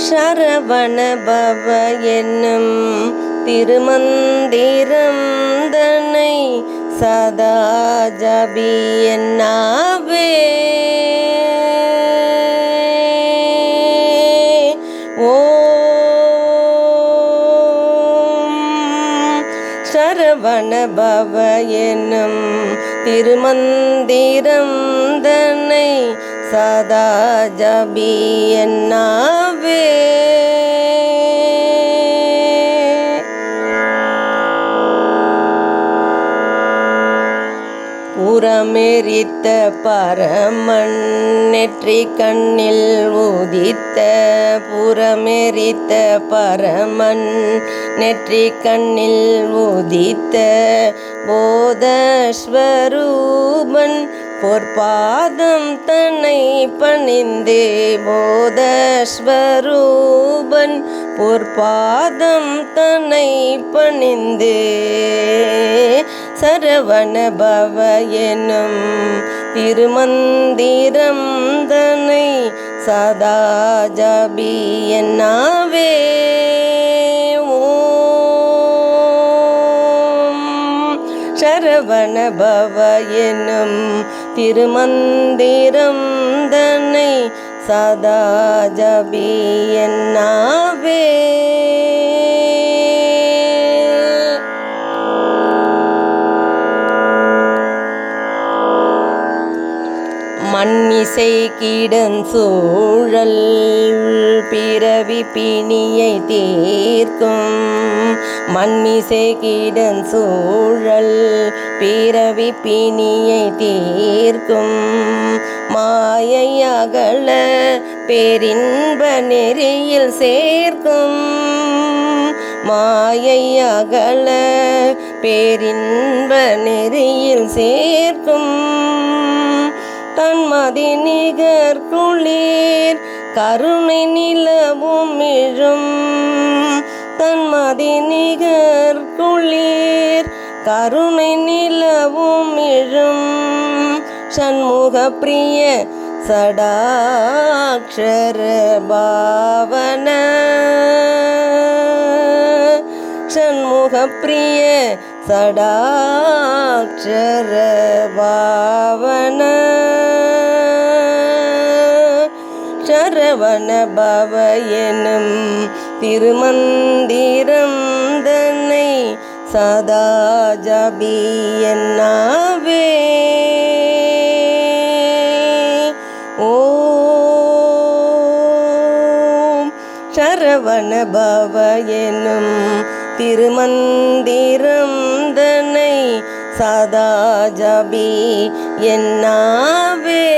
சரவண பவ என்னும் திருமந்திரம் தன்னை சதா ஜபி என்னாவே. சரவண பவ என்னும் திருமந்திரம் தன்னை சதா ஜபி என்னாவே. புறமெரித்த பரமன் நெற்றி கண்ணில் உதித்த புறமெரித்த பரமன் நெற்றி கண்ணில் உதித்த போதஸ்வரூபன் பொற்பாதம் தன்னை பணிந்தே. போதஸ்வரூபன் பொற்பாதம் தன்னை பணிந்தே. சரவண பவ என்னும் திருமந்திரம் தன்னை சதா ஜபி என்னாவே. சரவண பவ என்னும் திருமந்திரம் தன்னை சதா ஜபி என்னாவே. மண்மிசை கிடஞ்சூழல் பிறவி பிணியை தீர்க்கும். மண்மிசை கிடஞ்சூழல் பிறவி பிணியை தீர்க்கும். மாயை அகல பேரின்ப நெறியில் சேர்க்கும். மாயை அகல பேரின்ப நெறியில் சேர்க்கும். தன்மதி நிகர் குளிர் கருணை நிலவும் எழும். தன்மதி நிகர் குளிர் கருணை நிலவும் எழும். சண்முக பிரிய சடாக்ஷர பாவன. சண்முக பிரிய சடாக்ஷர பாவன. சரவண பவ எனும் திருமந்திரம் தன்னை சதா ஜபி என்னாவே. ஓம் சரவண பவ எனும் திருமந்திரம் தன்னை சதா ஜபி என்னாவே.